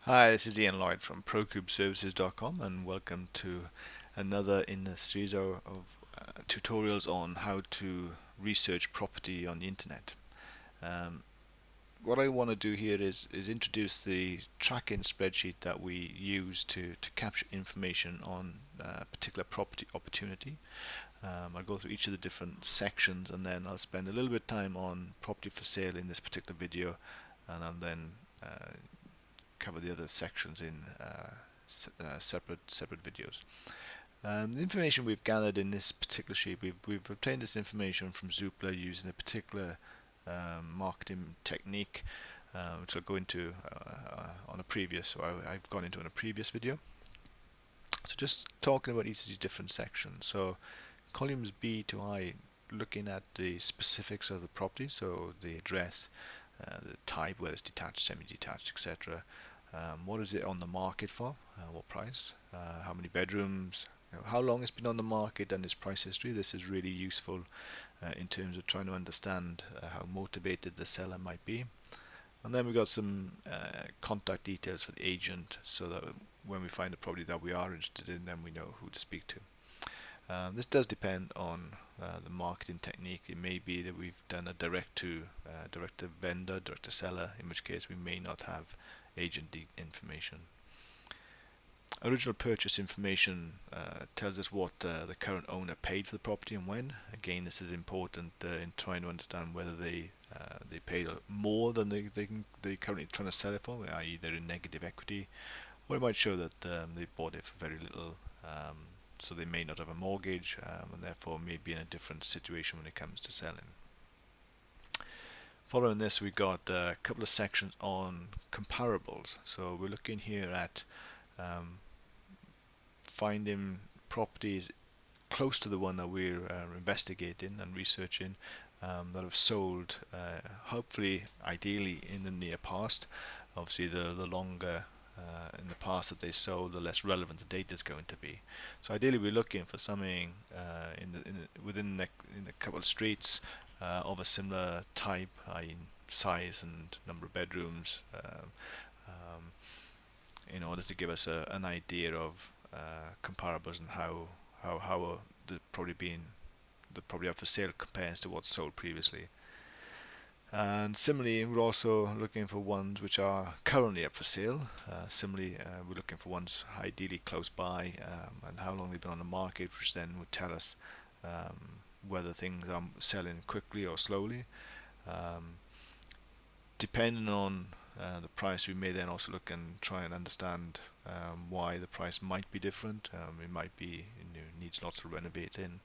Hi, this is Ian Lloyd from ProCubeServices.com, and welcome to another in the series of tutorials on how to research property on the internet. Um, what I want to do here is introduce the tracking spreadsheet that we use to capture information on a particular property opportunity. I'll go through each of the different sections, and then I'll spend a little bit of time on property for sale in this particular video, and I'll then cover the other sections in separate videos. The information we've gathered in this particular sheet, we've obtained this information from Zoopla using a particular marketing technique, which I'll go into on a previous, or I've gone into in a previous video. So just talking about each of these different sections. So columns B to I, looking at the specifics of the property, so the address, the type, whether it's detached, semi-detached, etc. What is it on the market for? What price? How many bedrooms? How long it's been on the market and its price history. This is really useful in terms of trying to understand how motivated the seller might be. And then we've got some contact details for the agent, so that when we find a property that we are interested in, then we know who to speak to. This does depend on the marketing technique. It may be that we've done a direct to vendor, direct to seller, in which case we may not have agent information. Original purchase information tells us what the current owner paid for the property and when. Again, this is important in trying to understand whether they paid more than they currently trying to sell it for, i.e. they're in negative equity, or it might show that they bought it for very little, so they may not have a mortgage, and therefore may be in a different situation when it comes to selling. Following this, we got a couple of sections on comparables. So we're looking here at finding properties close to the one that we're investigating and researching that have sold, hopefully, ideally in the near past. Obviously, the longer in the past that they sold, the less relevant the data is going to be. So ideally, we're looking for something within a couple of streets of a similar type, i.e. size and number of bedrooms, in order to give us an idea of comparables and how the property up for sale compares to what's sold previously. And similarly, we're also looking for ones which are currently up for sale. Similarly, we're looking for ones ideally close by, and how long they've been on the market, which then would tell us whether things are selling quickly or slowly. Depending on the price, we may then also look and try and understand why the price might be different. It might be needs lots of renovating,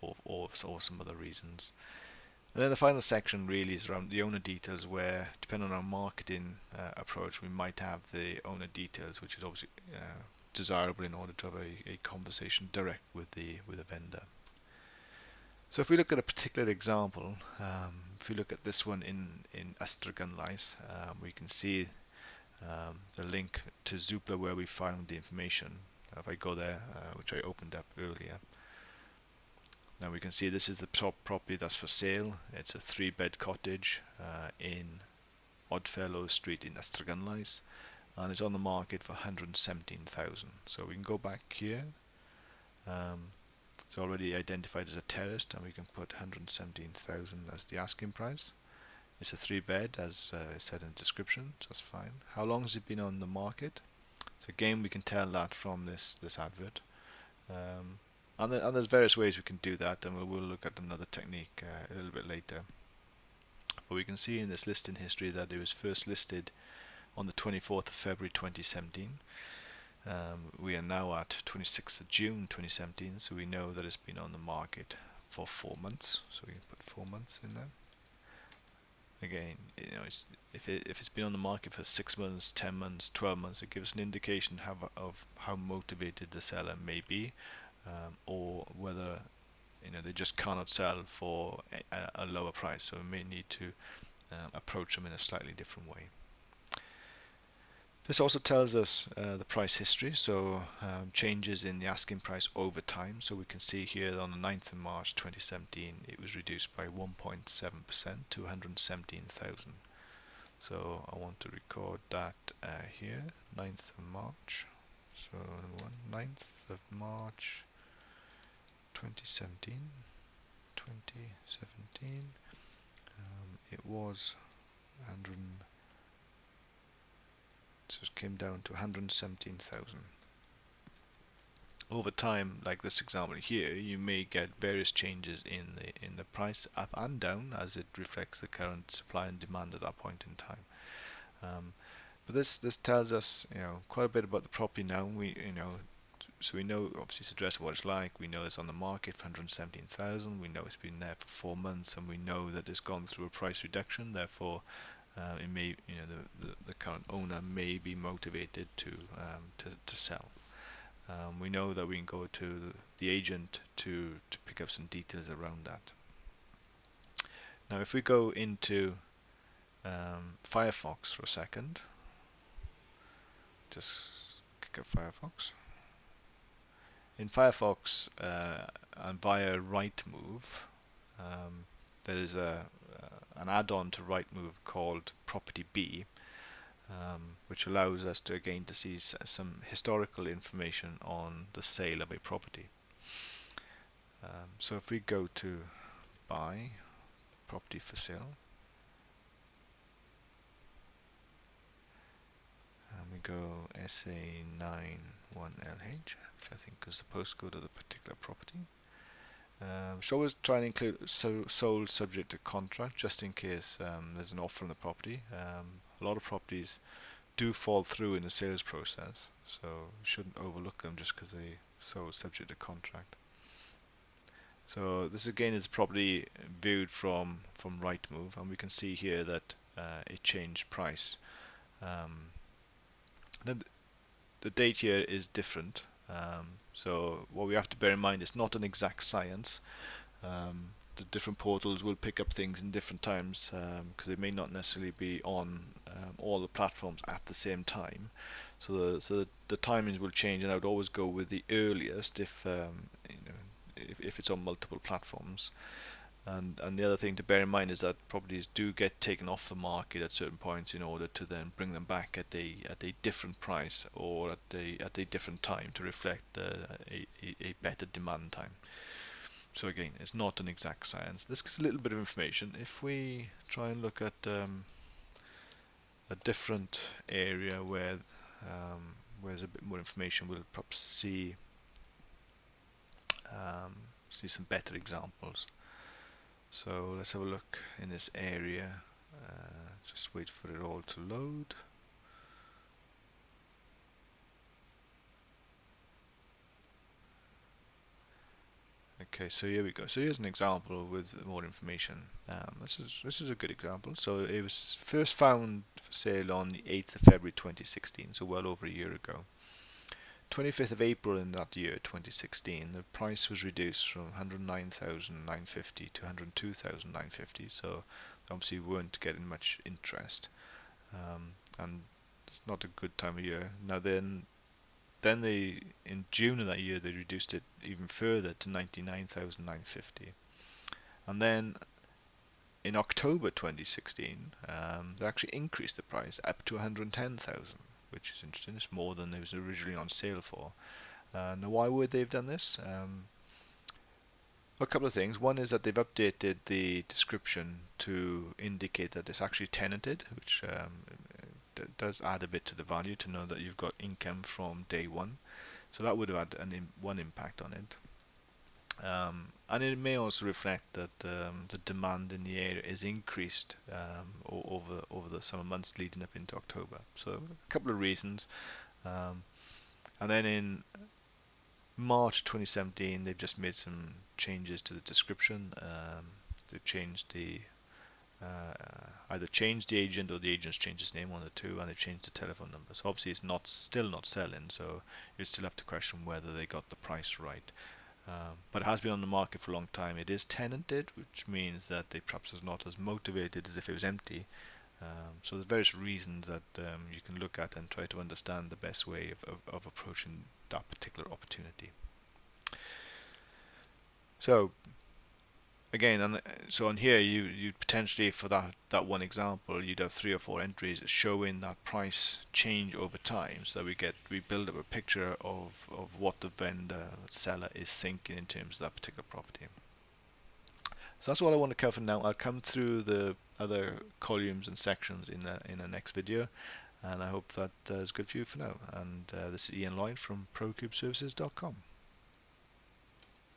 or some other reasons. And then the final section really is around the owner details, where depending on our marketing approach, we might have the owner details, which is obviously desirable in order to have a conversation direct with the vendor. So if we look at a particular example, if we look at this one in Astragunlais, we can see the link to Zoopla where we found the information. If I go there, which I opened up earlier, now we can see this is the top property that's for sale. It's a 3-bed cottage in Oddfellow Street in Astragunlais, and it's on the market for 117,000. So we can go back here. It's already identified as a terrace, and we can put 117,000 as the asking price. It's a 3-bed, as said in the description, so that's fine. How long has it been on the market? So again, we can tell that from this advert. And there's various ways we can do that, and we'll look at another technique a little bit later. But we can see in this listing history that it was first listed on the 24th of February 2017. We are now at 26th of June 2017, so we know that it's been on the market for 4 months. So we can put 4 months in there. Again, if it's been on the market for 6 months, 10 months, 12 months, it gives an indication of how motivated the seller may be, or whether they just cannot sell for a lower price. So we may need to approach them in a slightly different way. This also tells us the price history, so changes in the asking price over time. So we can see here that on the 9th of March 2017 it was reduced by 1.7% to 117,000. So I want to record that here, 9th of March. So 9th of March 2017. 2017. It was 100. So it came down to 117,000. Over time, like this example here, you may get various changes in the price up and down as it reflects the current supply and demand at that point in time. But this tells us, quite a bit about the property now. So we know obviously it's addressed what it's like. We know it's on the market for 117,000. We know it's been there for 4 months, and we know that it's gone through a price reduction. Therefore, it may, the current owner may be motivated to sell. We know that we can go to the agent to pick up some details around that. Now, if we go into Firefox for a second, just click up Firefox. In Firefox and via Rightmove, there is an add-on to Rightmove called Property B, which allows us to again to see some historical information on the sale of a property. So if we go to buy property for sale, and we go SA91LH, which I think is the postcode of the particular property. Should always try and include sold subject to contract, just in case there's an offer on the property. A lot of properties do fall through in the sales process, so you shouldn't overlook them just because they sold subject to contract. So this again is property viewed from Rightmove, and we can see here that it changed price. The date here is different, so what we have to bear in mind is not an exact science. The different portals will pick up things in different times because they may not necessarily be on all the platforms at the same time. So the timings will change, and I would always go with the earliest if it's on multiple platforms. And the other thing to bear in mind is that properties do get taken off the market at certain points in order to then bring them back at a different price or at a different time to reflect a better demand time. So again, it's not an exact science. This gives a little bit of information. If we try and look at a different area where there's a bit more information, we'll perhaps see some better examples. So let's have a look in this area. Just wait for it all to load. Okay, so here we go. So here's an example with more information. This is a good example. So it was first found for sale on the 8th of February 2016, so well over a year ago. 25th of April in that year, 2016, the price was reduced from 109,950 to 102,950. So obviously we weren't getting much interest, and it's not a good time of year. Now then they, in June of that year, they reduced it even further to 99,950, and then in October 2016, they actually increased the price up to 110,000, which is interesting. It's more than it was originally on sale for. Now, why would they have done this? A couple of things. One is that they've updated the description to indicate that it's actually tenanted, which does add a bit to the value to know that you've got income from day one. So that would have had one impact on it. And it may also reflect that the demand in the area is increased over the summer months leading up into October. So a couple of reasons. And then in March 2017, they've just made some changes to the description. They've changed either changed the agent or the agent's changed his name, one of the two, and they've changed the telephone number. So obviously it's still not selling, so you still have to question whether they got the price right. But it has been on the market for a long time. It is tenanted, which means that they perhaps is not as motivated as if it was empty. So there's various reasons that you can look at and try to understand the best way of approaching that particular opportunity. So again, so on here you potentially, for that one example, you'd have 3 or 4 entries showing that price change over time, so that we build up a picture of what the vendor seller is thinking in terms of that particular property. So that's what I want to cover now. I'll come through the other columns and sections in the next video, and I hope that is good for you for now. And this is Ian Lloyd from ProCubeServices.com.